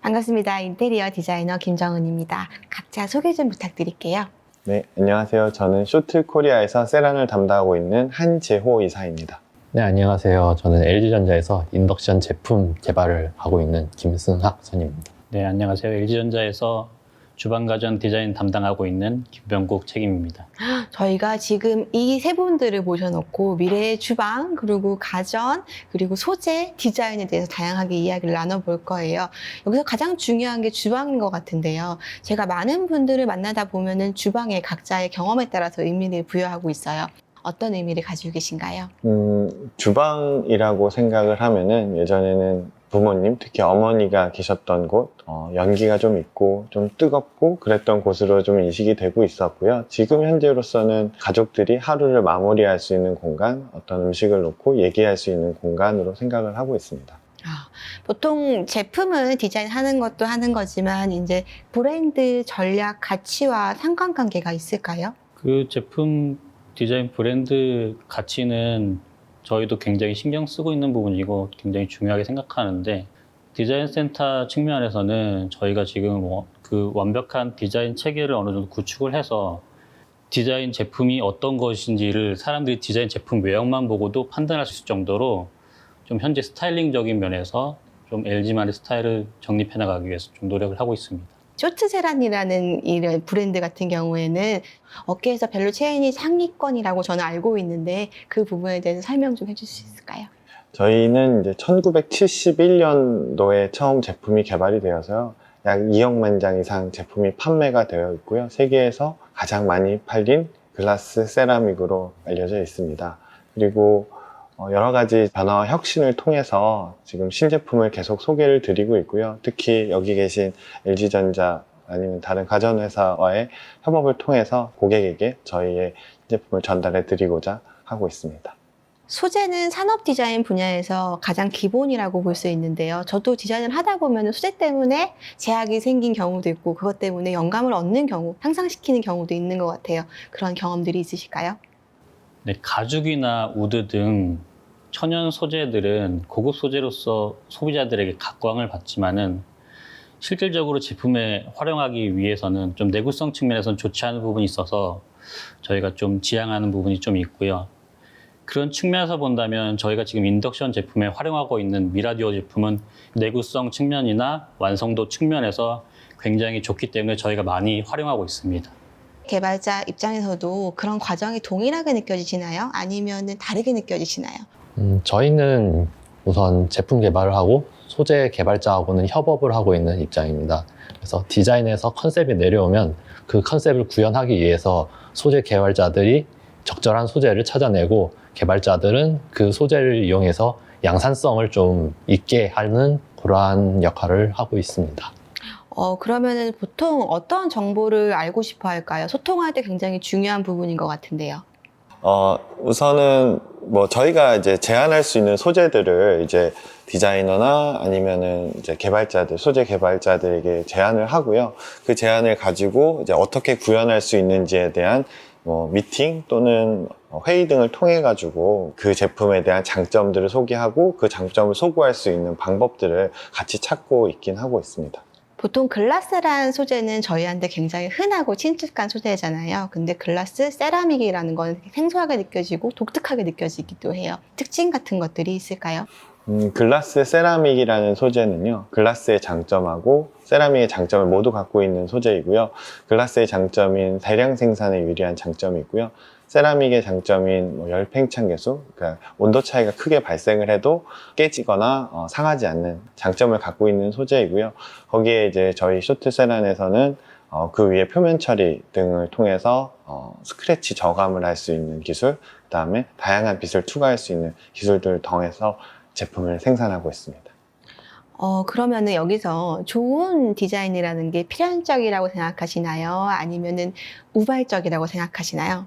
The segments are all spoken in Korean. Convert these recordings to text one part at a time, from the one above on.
반갑습니다. 인테리어 디자이너 김정은입니다. 각자 소개 좀 부탁드릴게요. 네, 안녕하세요. 저는 쇼트코리아에서 세란을 담당하고 있는 한재호 이사입니다. 네, 안녕하세요. 저는 LG전자에서 인덕션 제품 개발을 하고 있는 김승학 선임입니다. 네, 안녕하세요. LG전자에서 주방가전 디자인 담당하고 있는 김병국 책임입니다. 저희가 지금 이 세 분들을 모셔놓고 미래의 주방, 그리고 가전, 그리고 소재, 디자인에 대해서 다양하게 이야기를 나눠볼 거예요. 여기서 가장 중요한 게 주방인 것 같은데요. 제가 많은 분들을 만나다 보면은 주방에 각자의 경험에 따라서 의미를 부여하고 있어요. 어떤 의미를 가지고 계신가요? 주방이라고 생각을 하면은 예전에는 부모님, 특히 어머니가 계셨던 곳, 연기가 좀 있고 좀 뜨겁고 그랬던 곳으로 좀 인식이 되고 있었고요. 지금 현재로서는 가족들이 하루를 마무리할 수 있는 공간, 어떤 음식을 놓고 얘기할 수 있는 공간으로 생각을 하고 있습니다. 보통 제품을 디자인하는 것도 하는 거지만 이제 브랜드 전략 가치와 상관관계가 있을까요? 그 제품 디자인 브랜드 가치는 저희도 굉장히 신경 쓰고 있는 부분이고 굉장히 중요하게 생각하는데, 디자인 센터 측면에서는 저희가 지금 그 완벽한 디자인 체계를 어느 정도 구축을 해서 디자인 제품이 어떤 것인지를 사람들이 디자인 제품 외형만 보고도 판단할 수 있을 정도로 좀 현재 스타일링적인 면에서 좀 LG만의 스타일을 정립해 나가기 위해서 좀 노력을 하고 있습니다. 쇼트세란이라는 이런 브랜드 같은 경우에는 업계에서 밸류 체인이 상위권이라고 저는 알고 있는데 그 부분에 대해서 설명 좀 해줄 수 있을까요? 저희는 이제 1971년도에 처음 제품이 개발이 되어서요. 약 2억만 장 이상 제품이 판매가 되어 있고요. 세계에서 가장 많이 팔린 글라스 세라믹으로 알려져 있습니다. 그리고 여러 가지 변화와 혁신을 통해서 지금 신제품을 계속 소개를 드리고 있고요. 특히 여기 계신 LG전자 아니면 다른 가전회사와의 협업을 통해서 고객에게 저희의 신제품을 전달해 드리고자 하고 있습니다. 소재는 산업 디자인 분야에서 가장 기본이라고 볼 수 있는데요. 저도 디자인을 하다 보면 소재 때문에 제약이 생긴 경우도 있고 그것 때문에 영감을 얻는 경우, 향상시키는 경우도 있는 것 같아요. 그런 경험들이 있으실까요? 네, 가죽이나 우드 등 천연 소재들은 고급 소재로서 소비자들에게 각광을 받지만은 실질적으로 제품에 활용하기 위해서는 좀 내구성 측면에서는 좋지 않은 부분이 있어서 저희가 좀 지양하는 부분이 좀 있고요. 그런 측면에서 본다면 저희가 지금 인덕션 제품에 활용하고 있는 미라디오 제품은 내구성 측면이나 완성도 측면에서 굉장히 좋기 때문에 저희가 많이 활용하고 있습니다. 개발자 입장에서도 그런 과정이 동일하게 느껴지시나요? 아니면 다르게 느껴지시나요? 저희는 우선 제품 개발을 하고 소재 개발자하고는 협업을 하고 있는 입장입니다. 그래서 디자인에서 컨셉이 내려오면 그 컨셉을 구현하기 위해서 소재 개발자들이 적절한 소재를 찾아내고 개발자들은 그 소재를 이용해서 양산성을 좀 있게 하는 그러한 역할을 하고 있습니다. 그러면은 보통 어떤 정보를 알고 싶어 할까요? 소통할 때 굉장히 중요한 부분인 것 같은데요. 우선은 저희가 이제 제안할 수 있는 소재들을 이제 디자이너나 아니면은 이제 개발자들, 소재 개발자들에게 제안을 하고요. 그 제안을 가지고 이제 어떻게 구현할 수 있는지에 대한 미팅 또는 회의 등을 통해 가지고 그 제품에 대한 장점들을 소개하고 그 장점을 소구할 수 있는 방법들을 같이 찾고 있긴 하고 있습니다. 보통 글라스라는 소재는 저희한테 굉장히 흔하고 친숙한 소재잖아요. 근데 글라스 세라믹이라는 건 생소하게 느껴지고 독특하게 느껴지기도 해요. 특징 같은 것들이 있을까요? 글라스 세라믹이라는 소재는요, 글라스의 장점하고 세라믹의 장점을 모두 갖고 있는 소재이고요. 글라스의 장점인 대량 생산에 유리한 장점이 있고요. 세라믹의 장점인 열팽창 계수, 그러니까 온도 차이가 크게 발생을 해도 깨지거나 상하지 않는 장점을 갖고 있는 소재이고요. 거기에 이제 저희 쇼트세란에서는 그 위에 표면 처리 등을 통해서 스크래치 저감을 할 수 있는 기술, 그 다음에 다양한 빛을 투과할 수 있는 기술들을 통해서 제품을 생산하고 있습니다. 그러면은 여기서 좋은 디자인이라는 게 필연적이라고 생각하시나요? 아니면은 우발적이라고 생각하시나요?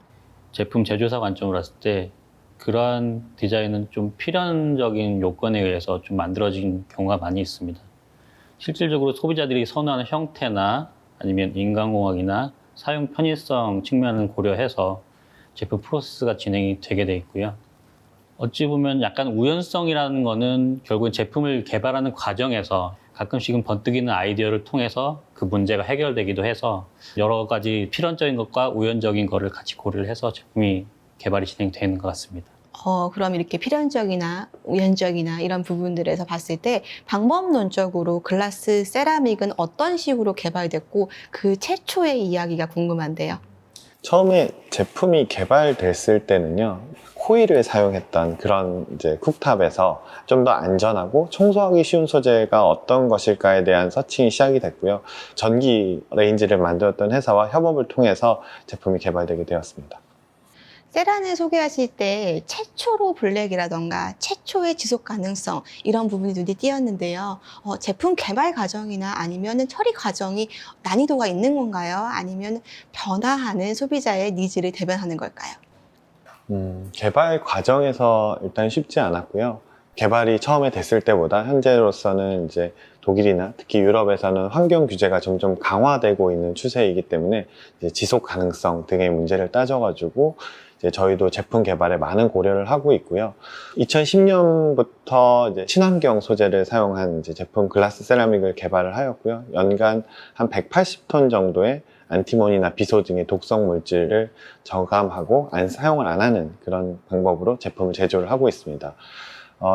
제품 제조사 관점으로 봤을 때 그러한 디자인은 좀 필연적인 요건에 의해서 좀 만들어진 경우가 많이 있습니다. 실질적으로 소비자들이 선호하는 형태나 아니면 인간공학이나 사용 편의성 측면을 고려해서 제품 프로세스가 진행이 되게 돼 있고요. 어찌 보면 약간 우연성이라는 거는 결국은 제품을 개발하는 과정에서 가끔씩은 번뜩이는 아이디어를 통해서 그 문제가 해결되기도 해서 여러 가지 필연적인 것과 우연적인 것을 같이 고려를 해서 제품이 개발이 진행되는 것 같습니다. 그럼 이렇게 필연적이나 우연적이나 이런 부분들에서 봤을 때 방법론적으로 글라스 세라믹은 어떤 식으로 개발됐고 그 최초의 이야기가 궁금한데요. 처음에 제품이 개발됐을 때는요, 코일을 사용했던 그런 이제 쿡탑에서 좀 더 안전하고 청소하기 쉬운 소재가 어떤 것일까에 대한 서칭이 시작이 됐고요. 전기 레인지를 만들었던 회사와 협업을 통해서 제품이 개발되게 되었습니다. 세란을 소개하실 때 최초로 블랙이라던가 최초의 지속 가능성 이런 부분이 눈에 띄었는데요. 제품 개발 과정이나 아니면 처리 과정이 난이도가 있는 건가요? 아니면 변화하는 소비자의 니즈를 대변하는 걸까요? 개발 과정에서 일단 쉽지 않았고요. 개발이 처음에 됐을 때보다 현재로서는 이제 독일이나 특히 유럽에서는 환경 규제가 점점 강화되고 있는 추세이기 때문에 이제 지속 가능성 등의 문제를 따져가지고 이제 저희도 제품 개발에 많은 고려를 하고 있고요. 2010년부터 이제 친환경 소재를 사용한 이제 제품 글라스 세라믹을 개발을 하였고요. 연간 한 180톤 정도의 안티몬이나 비소 등의 독성 물질을 저감하고 사용을 안 하는 그런 방법으로 제품을 제조를 하고 있습니다.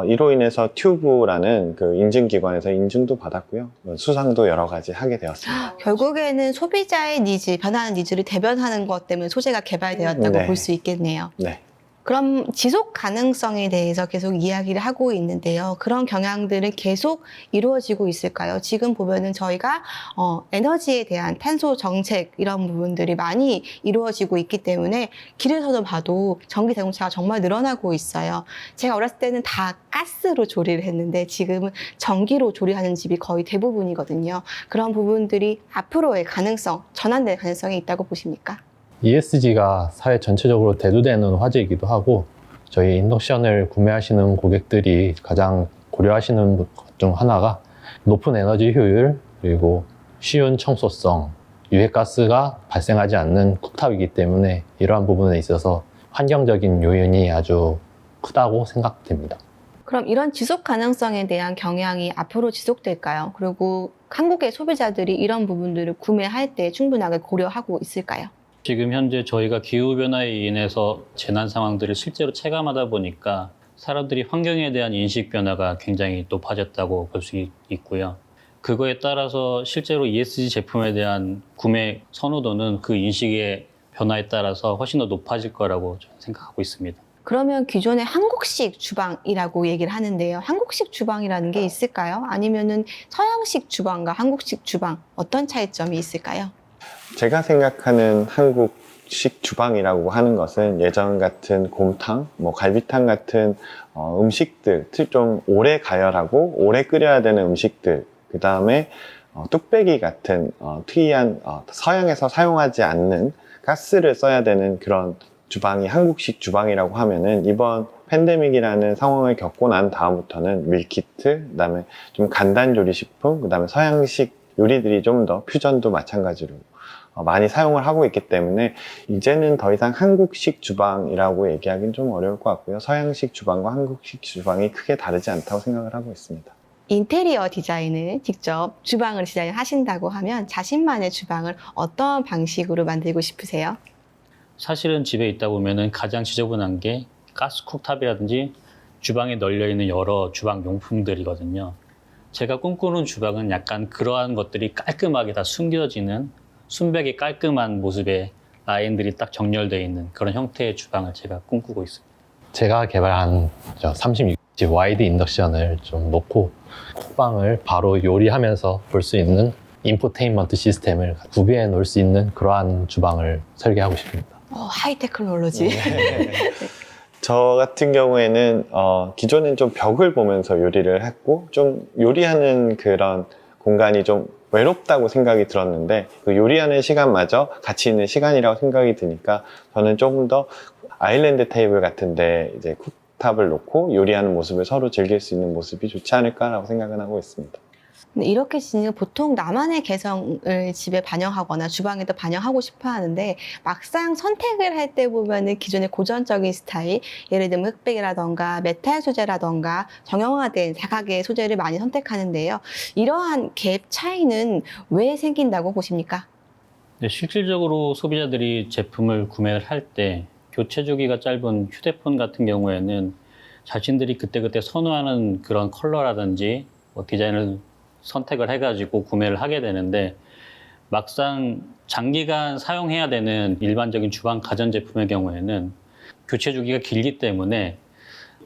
이로 인해서 튜브라는 그 인증기관에서 인증도 받았고요. 수상도 여러 가지 하게 되었습니다. 결국에는 소비자의 니즈, 변화하는 니즈를 대변하는 것 때문에 소재가 개발되었다고 네. 볼 수 있겠네요. 네. 그럼 지속 가능성에 대해서 계속 이야기를 하고 있는데요. 그런 경향들은 계속 이루어지고 있을까요? 지금 보면은 저희가 에너지에 대한 탄소 정책 이런 부분들이 많이 이루어지고 있기 때문에 길에서도 봐도 전기 자동차가 정말 늘어나고 있어요. 제가 어렸을 때는 다 가스로 조리를 했는데 지금은 전기로 조리하는 집이 거의 대부분이거든요. 그런 부분들이 앞으로의 가능성, 전환될 가능성이 있다고 보십니까? ESG가 사회 전체적으로 대두되는 화제이기도 하고 저희 인덕션을 구매하시는 고객들이 가장 고려하시는 것 중 하나가 높은 에너지 효율 그리고 쉬운 청소성, 유해가스가 발생하지 않는 쿡탑이기 때문에 이러한 부분에 있어서 환경적인 요인이 아주 크다고 생각됩니다. 그럼 이런 지속 가능성에 대한 경향이 앞으로 지속될까요? 그리고 한국의 소비자들이 이런 부분들을 구매할 때 충분하게 고려하고 있을까요? 지금 현재 저희가 기후변화에 인해서 재난 상황들을 실제로 체감하다 보니까 사람들이 환경에 대한 인식 변화가 굉장히 높아졌다고 볼 수 있고요. 그거에 따라서 실제로 ESG 제품에 대한 구매 선호도는 그 인식의 변화에 따라서 훨씬 더 높아질 거라고 저는 생각하고 있습니다. 그러면 기존의 한국식 주방이라고 얘기를 하는데요. 한국식 주방이라는 게 있을까요? 아니면은 서양식 주방과 한국식 주방 어떤 차이점이 있을까요? 제가 생각하는 한국식 주방이라고 하는 것은 예전 같은 곰탕, 갈비탕 같은 음식들, 좀 오래 가열하고 오래 끓여야 되는 음식들, 그 다음에 뚝배기 같은 특이한 서양에서 사용하지 않는 가스를 써야 되는 그런 주방이 한국식 주방이라고 하면은 이번 팬데믹이라는 상황을 겪고 난 다음부터는 밀키트, 그 다음에 좀 간단 조리식품, 그 다음에 서양식 요리들이 좀 더 퓨전도 마찬가지로 많이 사용을 하고 있기 때문에 이제는 더 이상 한국식 주방이라고 얘기하기는 좀 어려울 것 같고요. 서양식 주방과 한국식 주방이 크게 다르지 않다고 생각을 하고 있습니다. 인테리어 디자인을 직접 주방을 디자인하신다고 하면 자신만의 주방을 어떤 방식으로 만들고 싶으세요? 사실은 집에 있다 보면은 가장 지저분한 게 가스 쿡탑이라든지 주방에 널려 있는 여러 주방 용품들이거든요. 제가 꿈꾸는 주방은 약간 그러한 것들이 깔끔하게 다 숨겨지는 순백의 깔끔한 모습의 라인들이 딱 정렬되어 있는 그런 형태의 주방을 제가 꿈꾸고 있습니다. 제가 개발한 36인치 와이드 인덕션을 좀 놓고 쿡방을 바로 요리하면서 볼 수 있는 인포테인먼트 시스템을 구비해 놓을 수 있는 그러한 주방을 설계하고 싶습니다. 하이 테크놀로지. 저 같은 경우에는 기존엔 좀 벽을 보면서 요리를 했고 좀 요리하는 그런 공간이 좀 외롭다고 생각이 들었는데 그 요리하는 시간마저 가치 있는 시간이라고 생각이 드니까 저는 조금 더 아일랜드 테이블 같은데 이제 쿡탑을 놓고 요리하는 모습을 서로 즐길 수 있는 모습이 좋지 않을까라고 생각은 하고 있습니다. 근데 이렇게 지니는 보통 나만의 개성을 집에 반영하거나 주방에도 반영하고 싶어 하는데 막상 선택을 할 때 보면은 기존의 고전적인 스타일, 예를 들면 흑백이라던가 메탈 소재라던가 정형화된 사각의 소재를 많이 선택하는데요. 이러한 갭 차이는 왜 생긴다고 보십니까? 근데 실질적으로 소비자들이 제품을 구매를 할 때 교체 주기가 짧은 휴대폰 같은 경우에는 자신들이 그때그때 선호하는 그런 컬러라든지 뭐 디자인을 선택을 해가지고 구매를 하게 되는데 막상 장기간 사용해야 되는 일반적인 주방 가전제품의 경우에는 교체 주기가 길기 때문에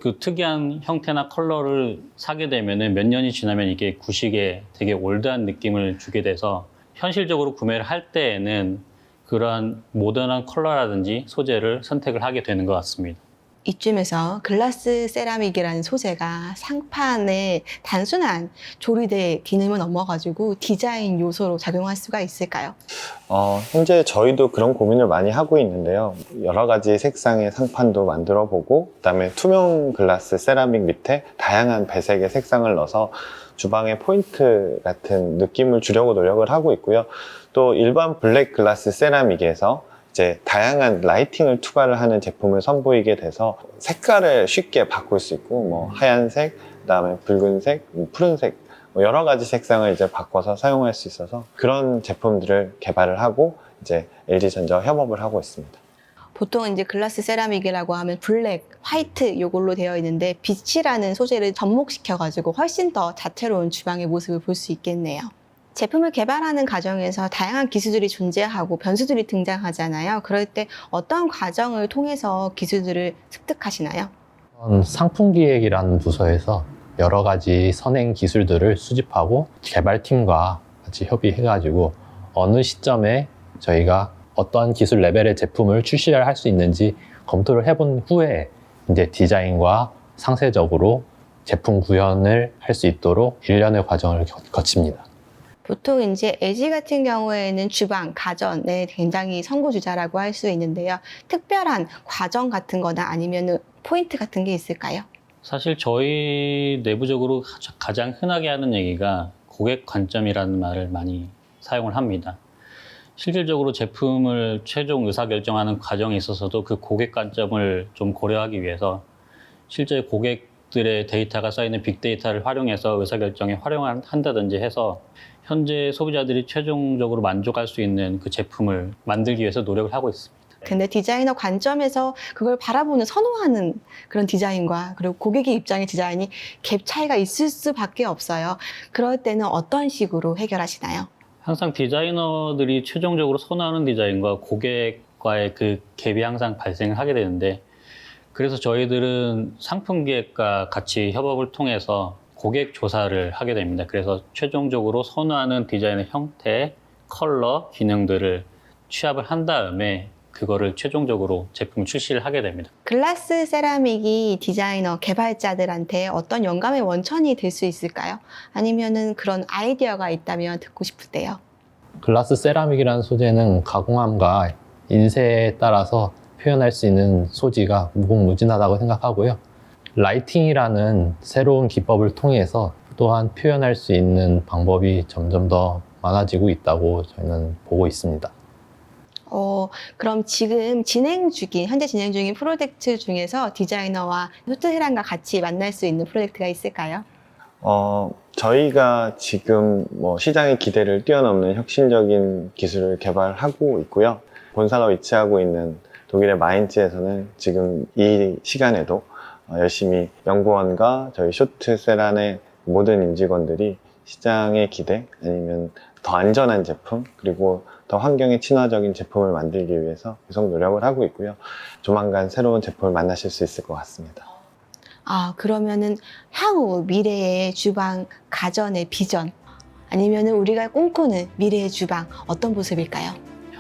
그 특이한 형태나 컬러를 사게 되면은 몇 년이 지나면 이게 구식에 되게 올드한 느낌을 주게 돼서 현실적으로 구매를 할 때에는 그러한 모던한 컬러라든지 소재를 선택을 하게 되는 것 같습니다. 이쯤에서 글라스 세라믹이라는 소재가 상판의 단순한 조리대 기능을 넘어가지고 디자인 요소로 작용할 수가 있을까요? 현재 저희도 그런 고민을 많이 하고 있는데요. 여러 가지 색상의 상판도 만들어 보고 그다음에 투명 글라스 세라믹 밑에 다양한 배색의 색상을 넣어서 주방의 포인트 같은 느낌을 주려고 노력을 하고 있고요. 또 일반 블랙 글라스 세라믹에서 이제 다양한 라이팅을 추가를 하는 제품을 선보이게 돼서 색깔을 쉽게 바꿀 수 있고 뭐 하얀색, 그다음에 붉은색, 푸른색 여러 가지 색상을 이제 바꿔서 사용할 수 있어서 그런 제품들을 개발을 하고 이제 LG전자와 협업을 하고 있습니다. 보통 이제 글라스 세라믹이라고 하면 블랙, 화이트 이걸로 되어 있는데 빛이라는 소재를 접목시켜가지고 훨씬 더 다채로운 주방의 모습을 볼 수 있겠네요. 제품을 개발하는 과정에서 다양한 기술들이 존재하고 변수들이 등장하잖아요. 그럴 때 어떤 과정을 통해서 기술들을 습득하시나요? 상품기획이라는 부서에서 여러 가지 선행 기술들을 수집하고 개발팀과 같이 협의해가지고 어느 시점에 저희가 어떠한 기술 레벨의 제품을 출시를 할 수 있는지 검토를 해본 후에 이제 디자인과 상세적으로 제품 구현을 할 수 있도록 일련의 과정을 거칩니다. 보통 이제 LG 같은 경우에는 주방, 가전에 굉장히 선구주자라고 할 수 있는데요. 특별한 과정 같은 거나 아니면 포인트 같은 게 있을까요? 사실 저희 내부적으로 가장 흔하게 하는 얘기가 고객 관점이라는 말을 많이 사용을 합니다. 실질적으로 제품을 최종 의사결정하는 과정에 있어서도 그 고객 관점을 좀 고려하기 위해서 실제 고객들의 데이터가 쌓이는 빅데이터를 활용해서 의사결정에 활용한다든지 해서 현재 소비자들이 최종적으로 만족할 수 있는 그 제품을 만들기 위해서 노력을 하고 있습니다. 근데 디자이너 관점에서 그걸 바라보는 선호하는 그런 디자인과 그리고 고객의 입장의 디자인이 갭 차이가 있을 수밖에 없어요. 그럴 때는 어떤 식으로 해결하시나요? 항상 디자이너들이 최종적으로 선호하는 디자인과 고객과의 그 갭이 항상 발생을 하게 되는데 그래서 저희들은 상품기획과 같이 협업을 통해서 고객 조사를 하게 됩니다. 그래서 최종적으로 선호하는 디자인의 형태, 컬러, 기능들을 취합을 한 다음에 그거를 최종적으로 제품 출시를 하게 됩니다. 글라스 세라믹이 디자이너, 개발자들한테 어떤 영감의 원천이 될 수 있을까요? 아니면은 그런 아이디어가 있다면 듣고 싶은데요. 글라스 세라믹이라는 소재는 가공함과 인쇄에 따라서 표현할 수 있는 소지가 무궁무진하다고 생각하고요. 라이팅이라는 새로운 기법을 통해서 또한 표현할 수 있는 방법이 점점 더 많아지고 있다고 저희는 보고 있습니다. 그럼 지금 현재 진행 중인 프로젝트 중에서 디자이너와 소트헤란과 같이 만날 수 있는 프로젝트가 있을까요? 저희가 지금 뭐 시장의 기대를 뛰어넘는 혁신적인 기술을 개발하고 있고요. 본사가 위치하고 있는 독일의 마인츠에서는 지금 이 시간에도 열심히 연구원과 저희 쇼트세란의 모든 임직원들이 시장의 기대 아니면 더 안전한 제품 그리고 더 환경에 친화적인 제품을 만들기 위해서 계속 노력을 하고 있고요. 조만간 새로운 제품을 만나실 수 있을 것 같습니다. 그러면은 향후 미래의 주방, 가전의 비전 아니면은 우리가 꿈꾸는 미래의 주방 어떤 모습일까요?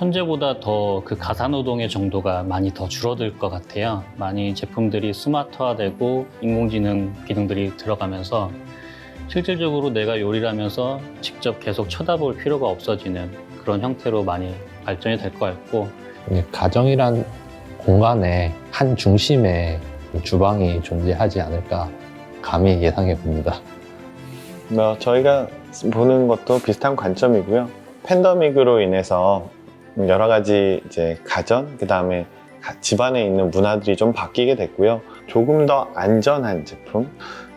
현재보다 더 그 가사노동의 정도가 많이 더 줄어들 것 같아요. 많이 제품들이 스마트화되고 인공지능 기능들이 들어가면서 실질적으로 내가 요리를 하면서 직접 계속 쳐다볼 필요가 없어지는 그런 형태로 많이 발전이 될 것 같고, 가정이란 공간의 한 중심에 주방이 존재하지 않을까 감히 예상해 봅니다. 저희가 보는 것도 비슷한 관점이고요. 팬데믹으로 인해서 여러 가지 이제 가전, 그 다음에 집안에 있는 문화들이 좀 바뀌게 됐고요. 조금 더 안전한 제품,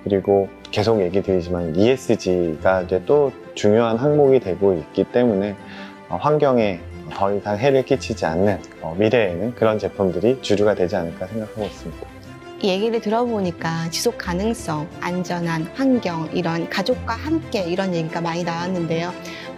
그리고 계속 얘기 드리지만 ESG가 이제 또 중요한 항목이 되고 있기 때문에 환경에 더 이상 해를 끼치지 않는 미래에는 그런 제품들이 주류가 되지 않을까 생각하고 있습니다. 이 얘기를 들어보니까 지속 가능성, 안전한 환경, 이런 가족과 함께 이런 얘기가 많이 나왔는데요.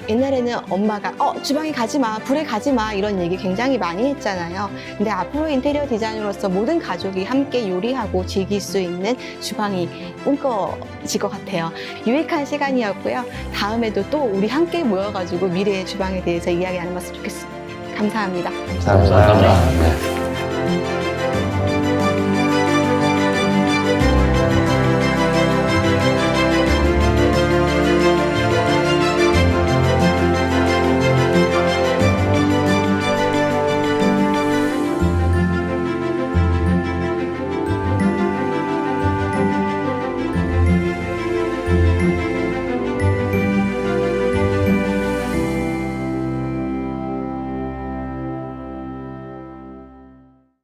옛날에는 엄마가 주방에 가지 마, 불에 가지 마 이런 얘기 굉장히 많이 했잖아요. 근데 앞으로 인테리어 디자이너로서 모든 가족이 함께 요리하고 즐길 수 있는 주방이 꿈꿔질 것 같아요. 유익한 시간이었고요. 다음에도 또 우리 함께 모여가지고 미래의 주방에 대해서 이야기 나눠봤으면 좋겠습니다. 감사합니다. 감사합니다. 네.